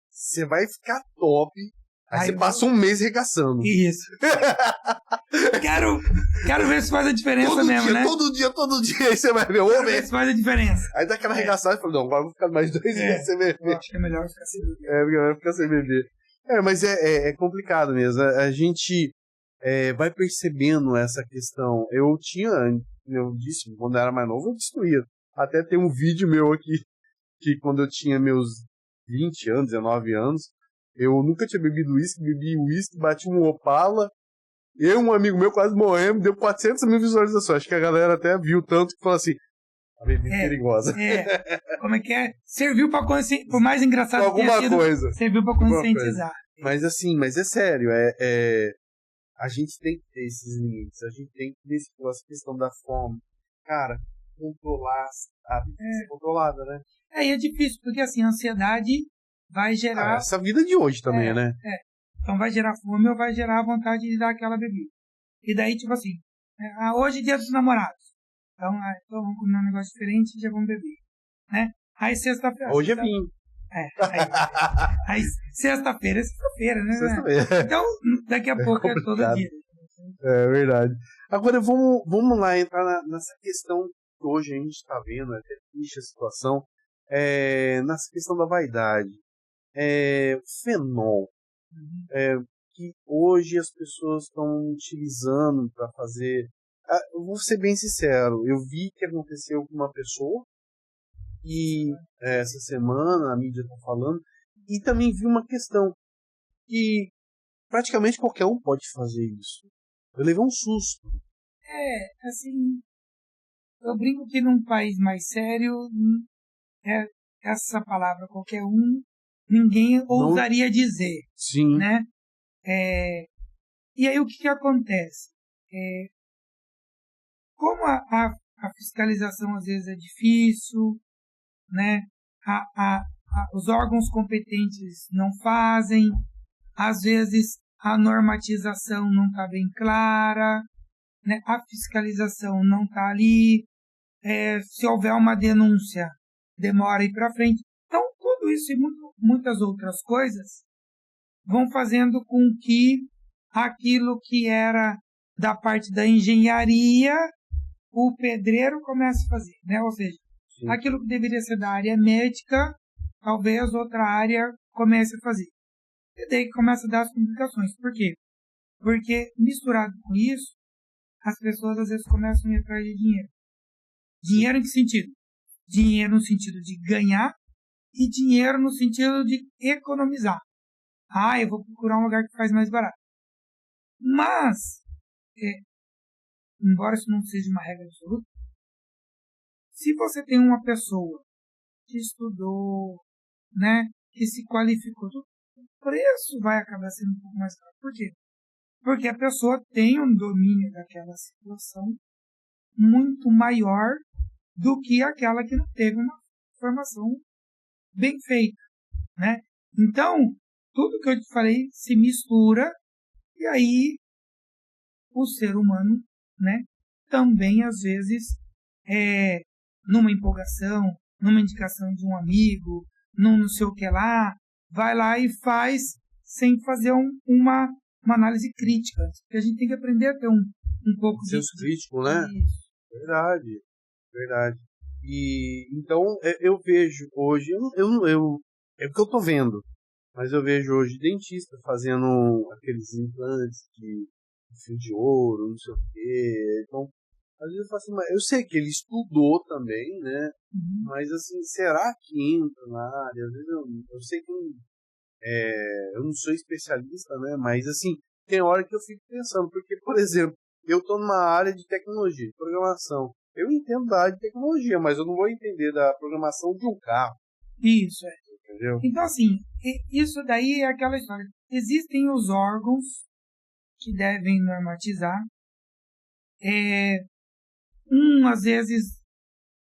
você vai ficar top, aí você passa 1 mês regaçando. Isso. Quero ver se faz a diferença todo mesmo, dia, né? Todo dia, aí você vai ver. Quero ver se faz a diferença. Aí dá aquela arregaçada e fala, não, agora eu vou ficar mais 2 meses sem beber. Eu acho que é melhor ficar sem beber. Vai ficar sem beber. Mas é complicado mesmo. A gente vai percebendo essa questão. Eu disse, quando eu era mais novo, eu destruía. Até tem um vídeo meu aqui, que quando eu tinha meus 20 anos, 19 anos, eu nunca tinha bebido bebi uísque, bati um Opala, eu e um amigo meu quase morremos, deu 400 mil visualizações. Acho que a galera até viu tanto que falou assim, a bebida perigosa. Como é que é? Serviu pra conscientizar, por mais engraçado que alguma tenha sido, coisa. Serviu pra conscientizar. Mas assim, é sério, a gente tem que ter esses limites, a gente tem que ver essa questão da fome. Cara, controlar a vida ser controlada, né? E é difícil, porque assim, a ansiedade vai gerar... essa vida de hoje também, né? Então vai gerar fome ou vai gerar a vontade de dar aquela bebida. E daí, tipo assim, hoje é dia dos namorados. Então vamos comer um negócio diferente e já vamos beber. Né? Aí sexta-feira... Hoje é vinho. Aí sexta-feira é sexta-feira, né? Sexta-feira. Então, daqui a pouco é todo dia. É verdade. Agora, vamos lá entrar nessa questão que hoje a gente está vendo, até triste a situação, nessa questão da vaidade. Fenol. Que hoje as pessoas estão utilizando para fazer eu vou ser bem sincero, eu vi que aconteceu com uma pessoa e essa semana a mídia está falando, e também vi uma questão que praticamente qualquer um pode fazer isso. Eu levei um susto. Assim, eu brinco que num país mais sério, essa palavra qualquer um, ninguém ousaria dizer. Sim. Né? E aí o que acontece? Como a fiscalização às vezes é difícil, né? Os órgãos competentes não fazem, às vezes a normatização não está bem clara, né? A fiscalização não está ali, se houver uma denúncia, demora a ir para frente. Então, tudo isso e muitas outras coisas vão fazendo com que aquilo que era da parte da engenharia, o pedreiro comece a fazer, né? Ou seja, sim, aquilo que deveria ser da área médica, talvez outra área comece a fazer. E daí que começa a dar as complicações. Por quê? Porque misturado com isso, as pessoas às vezes começam a ir atrás de dinheiro. Dinheiro em que sentido? Dinheiro no sentido de ganhar e dinheiro no sentido de economizar. Eu vou procurar um lugar que faz mais barato. Mas, embora isso não seja uma regra absoluta, se você tem uma pessoa que estudou, né, que se qualificou, o preço vai acabar sendo um pouco mais caro. Por quê? Porque a pessoa tem um domínio daquela situação muito maior do que aquela que não teve uma formação bem feita, né? Então, tudo que eu te falei se mistura e aí o ser humano, né, também às vezes numa empolgação, numa indicação de um amigo, num não sei o que lá, vai lá e faz sem fazer uma análise crítica. Porque a gente tem que aprender a ter um pouco de senso crítico, né? Isso. Verdade. E então eu vejo hoje, é o que eu tô vendo, mas eu vejo hoje dentista fazendo aqueles implantes de fio de ouro, não sei o quê. Então, às vezes eu falo assim, mas eu sei que ele estudou também, né? Uhum. Mas assim, será que entra na área? Às vezes eu sei que eu não sou especialista, né? Mas assim, tem hora que eu fico pensando, porque, por exemplo, eu estou numa área de tecnologia, de programação. Eu entendo da área de tecnologia, mas eu não vou entender da programação de um carro. Isso, Entendeu? Então, assim, isso daí é aquela história. Existem os órgãos que devem normatizar. Às vezes,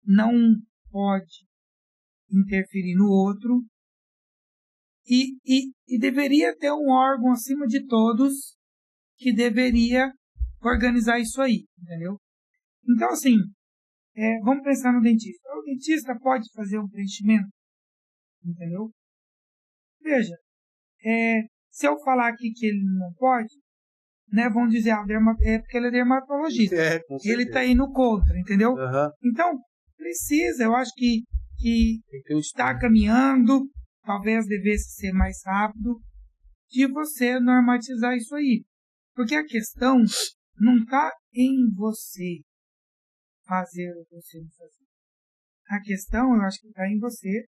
não pode interferir no outro. E deveria ter um órgão acima de todos que deveria organizar isso aí, entendeu? Então, assim, vamos pensar no dentista. O dentista pode fazer um preenchimento, entendeu? Veja, se eu falar aqui que ele não pode, né, vão dizer, porque ele é dermatologista. Ele está indo contra, entendeu? Uhum. Então, precisa, eu acho que está caminhando, talvez devesse ser mais rápido, de você normatizar isso aí. Porque a questão não está em você fazer ou você não fazer. A questão, eu acho que está em você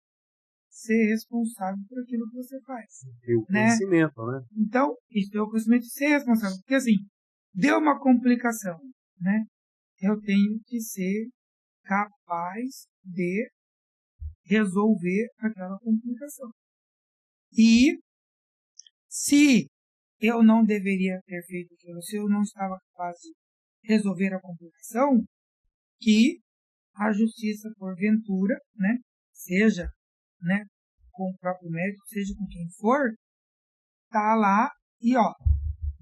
ser responsável por aquilo que você faz. Ter o conhecimento, né? Então, isso é o conhecimento de ser responsável. Porque assim, deu uma complicação, né? Eu tenho que ser capaz de resolver aquela complicação. E se eu não deveria ter feito aquilo, se eu não estava capaz de resolver a complicação, que a justiça, porventura, né, seja, né, com o próprio médico, seja com quem for, tá lá e,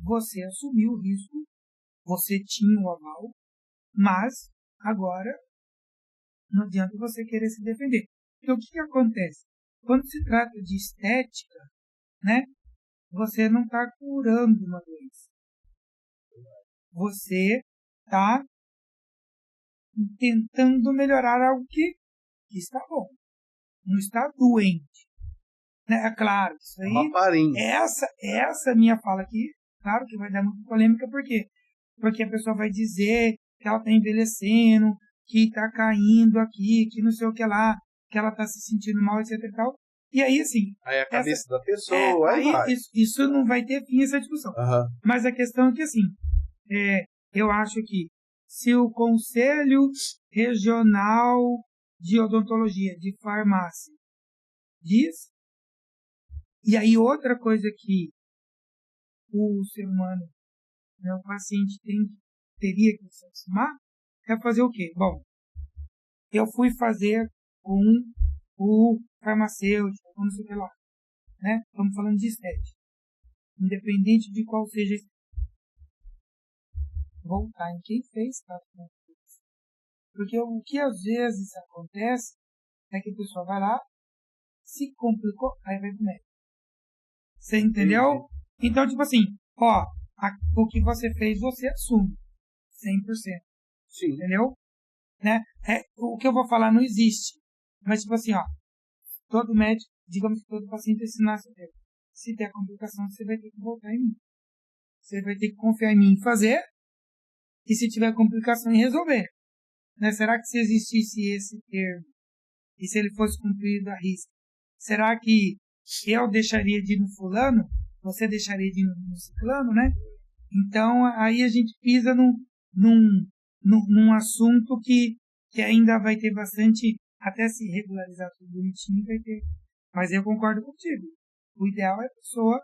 você assumiu o risco, você tinha o aval, mas agora não adianta você querer se defender. Porque o que acontece? Quando se trata de estética, né, você não está curando uma doença. Você está tentando melhorar algo que está bom. Não está doente. É claro, isso aí. Essa minha fala aqui, claro que vai dar muita polêmica, por quê? Porque a pessoa vai dizer que ela está envelhecendo, que está caindo aqui, que não sei o que lá, que ela está se sentindo mal, etc e tal. E aí, assim... Aí a cabeça da pessoa, aí vai. Isso não vai ter fim, essa discussão. Mas a questão é que, assim, eu acho que se o Conselho Regional de Odontologia, de Farmácia, diz, e aí outra coisa que o ser humano, né, o paciente teria que se acostumar, é fazer o quê? Bom, eu fui fazer com o farmacêutico, não sei o que lá, né? Estamos falando de estética. Independente de qual seja, voltar em quem fez, tá? Porque o que às vezes acontece é que a pessoa vai lá, se complicou, aí vai pro médico. Você entendeu? Então, tipo assim, ó, o que você fez, você assume. 100%. Sim. Entendeu? Né? O que eu vou falar não existe. Mas, tipo assim, ó, todo médico, digamos que todo paciente ensinasse a ter. Se der complicação, você vai ter que voltar em mim. Você vai ter que confiar em mim em fazer, e se tiver complicação, em resolver. Né? Será que se existisse esse termo, e se ele fosse cumprido à risca, será que eu deixaria de ir no fulano, você deixaria de ir no ciclano, né? Então, aí a gente pisa num assunto que ainda vai ter bastante, até se regularizar tudo bonitinho, vai ter. Mas eu concordo contigo. O ideal é a pessoa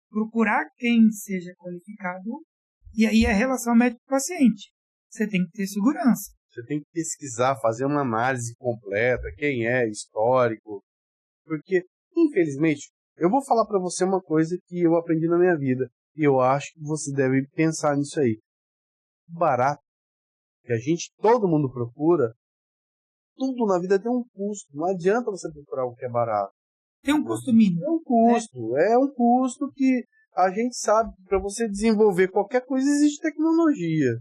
procurar quem seja qualificado, e aí a relação médico-paciente. Você tem que ter segurança. Você tem que pesquisar, fazer uma análise completa, quem é, histórico. Porque, infelizmente, eu vou falar para você uma coisa que eu aprendi na minha vida. E eu acho que você deve pensar nisso aí. Barato, que todo mundo procura, tudo na vida tem um custo. Não adianta você procurar o que é barato. Tem um custo mínimo. É um custo. Né? É um custo que a gente sabe que para você desenvolver qualquer coisa existe tecnologia.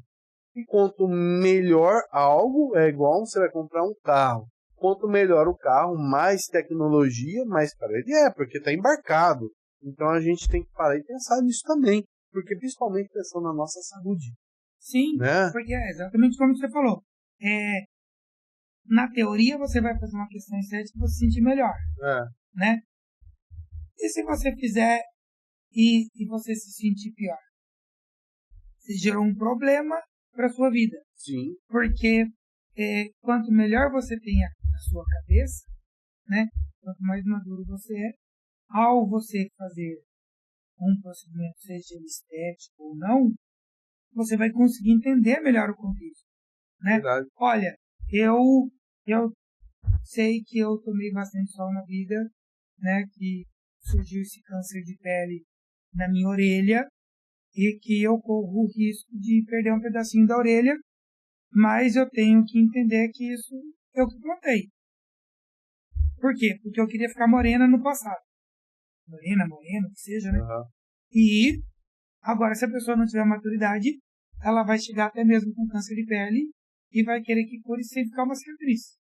E quanto melhor algo, é igual você vai comprar um carro. Quanto melhor o carro, mais tecnologia, mais caro ele é, porque está embarcado. Então a gente tem que parar e pensar nisso também. Porque principalmente pensando na nossa saúde. Sim, né? Porque é exatamente como você falou. Na teoria você vai fazer uma questão estética para se sentir melhor. Né? E se você fizer e você se sentir pior? Você gerou um problema para sua vida. Sim. Porque quanto melhor você tenha a sua cabeça, né? Quanto mais maduro você é, ao você fazer um procedimento, seja ele estético ou não, você vai conseguir entender melhor o contexto. Né? Verdade. Olha, eu sei que eu tomei bastante sol na vida, né? Que surgiu esse câncer de pele na minha orelha e que eu corro o risco de perder um pedacinho da orelha, mas eu tenho que entender que isso eu que plantei. Por quê? Porque eu queria ficar morena no passado. Morena, o que seja, né? E agora, se a pessoa não tiver maturidade, ela vai chegar até mesmo com câncer de pele e vai querer que cure sem ficar uma cicatriz.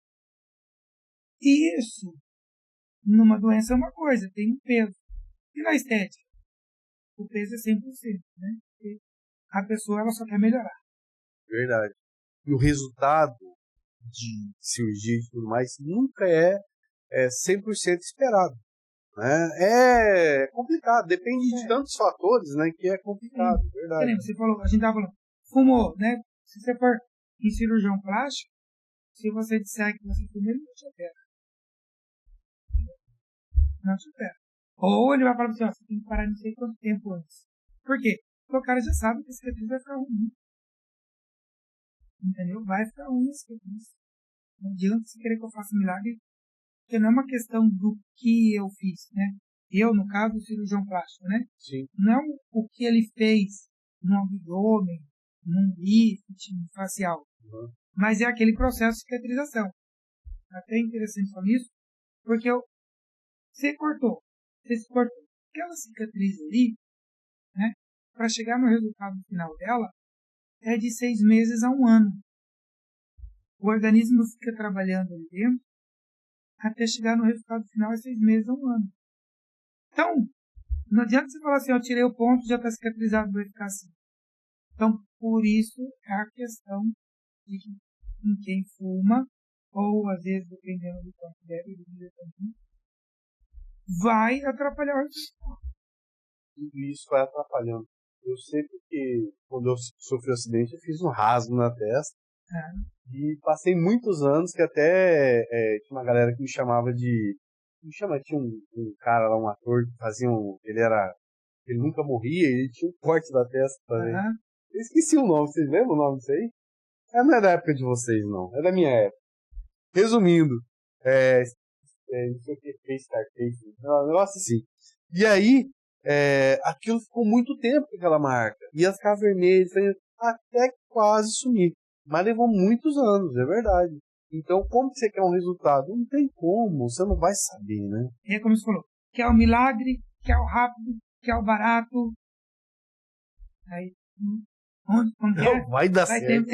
E isso, numa doença é uma coisa, tem um peso. E na estética? O peso é 100%, né? Porque a pessoa ela só quer melhorar. Verdade. E o resultado de cirurgia e tudo mais nunca é 100% esperado. Né? É complicado, depende de tantos fatores, né, que é complicado, verdade. Você falou, a gente estava falando, fumou, né? Se você for em cirurgião plástico, se você disser que você fumou, ele não te opera. Não te opera. Ou ele vai falar assim, ó, você tem que parar não sei quanto tempo antes. Por quê? Porque o cara já sabe que a cicatriz vai ficar ruim. Entendeu? Vai ficar ruim a cicatriz. Não adianta você querer que eu faça milagre, porque não é uma questão do que eu fiz, né? Eu, no caso, o cirurgião plástico, né? Sim. Não o que ele fez no abdômen, num lifting facial, mas é aquele processo de cicatrização. Até interessante falar isso, porque você se cortou. Aquela cicatriz ali, né? Para chegar no resultado final dela, é de 6 meses a 1 ano. O organismo fica trabalhando ali dentro até chegar no resultado final é 6 meses a 1 ano. Então, não adianta você falar assim, eu tirei o ponto, já está cicatrizado, vai ficar assim. Então, Por isso é a questão de que quem fuma, ou às vezes, dependendo do quanto deve, vai atrapalhar o resultado. Tudo isso vai atrapalhando. Eu sei porque quando eu sofri um acidente, eu fiz um rasgo na testa. E passei muitos anos que até tinha uma galera que me chamava de... Tinha um cara lá, um ator que fazia ele nunca morria, ele tinha um corte da testa também. Eu esqueci o nome, vocês lembram o nome disso aí? Não é da época de vocês, não. É da minha época. Resumindo, não sei o que, Face, um negócio assim. E aí, aquilo ficou muito tempo com aquela marca. Ia ficar vermelho, até quase sumir. Mas levou muitos anos, é verdade. Então, como você quer um resultado? Não tem como, você não vai saber, né? É como você falou, quer o milagre, quer o rápido, quer o barato. Aí, não vai dar certo.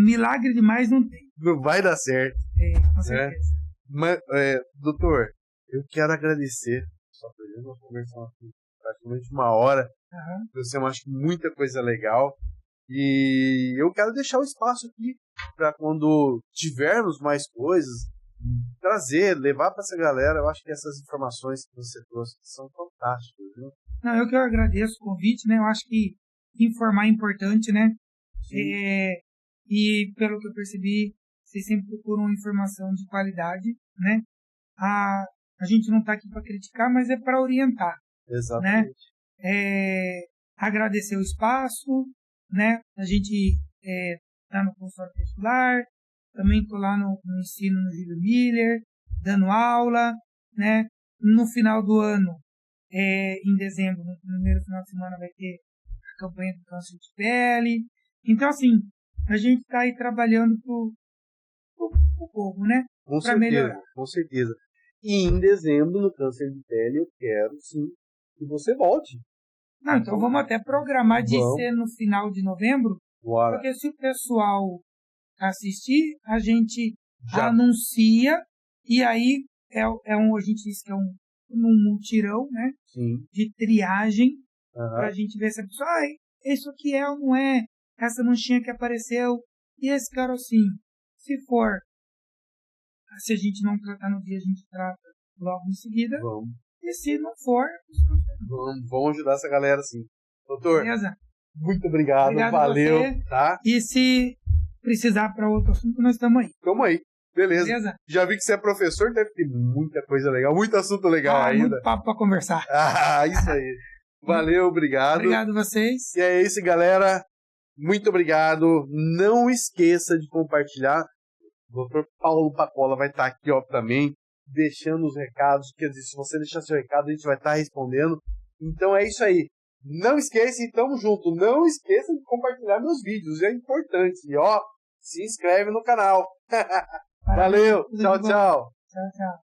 Milagre demais não tem. Não vai dar certo. Com certeza. Mas, doutor, eu quero agradecer. Só por exemplo, nós conversamos aqui praticamente 1 hora. Você acha muita coisa legal. E eu quero deixar o espaço aqui para quando tivermos mais coisas, trazer, levar para essa galera. Eu acho que essas informações que você trouxe são fantásticas, viu? Não, eu que agradeço o convite, né? Eu acho que informar é importante, né? E pelo que eu percebi, vocês sempre procuram informação de qualidade, né? A gente não está aqui para criticar, mas é para orientar. Exatamente. Né? Agradecer o espaço, né? A gente está no consultório particular, também estou lá no ensino no Júlio Miller, dando aula, né? No final do ano, em dezembro, no primeiro final de semana, vai ter a campanha do câncer de pele. Então, assim, a gente está aí trabalhando pro povo, né? Para melhorar. Com certeza. E em dezembro, no câncer de pele, eu quero, sim, que você volte. Não, então vamos até programar de ser no final de novembro. Bora. Porque se o pessoal assistir, a gente anuncia, e aí a gente diz que é um mutirão, né? Sim. De triagem, pra gente ver se a pessoa, isso aqui é ou não é, essa manchinha que apareceu, e esse carocinho. Se for, se a gente não tratar no dia, a gente trata logo em seguida. Vamos. E se não for, vamos ajudar essa galera sim. Doutor, beleza? Muito obrigado valeu. Você. Tá? E se precisar para outro assunto, nós estamos aí. Estamos aí, beleza. Já vi que você é professor, deve ter muita coisa legal, muito assunto legal ainda. Muito papo para conversar. Isso aí. Valeu, obrigado. Obrigado a vocês. E é isso, galera. Muito obrigado. Não esqueça de compartilhar. O Dr. Paulo Pacola vai estar aqui, ó, também, deixando os recados. Quer dizer, se você deixar seu recado, a gente vai estar respondendo. Então é isso aí. Não esqueça e tamo junto. Não esqueça de compartilhar meus vídeos. É importante. E ó, se inscreve no canal. Valeu. Tchau, tchau. Tchau, tchau.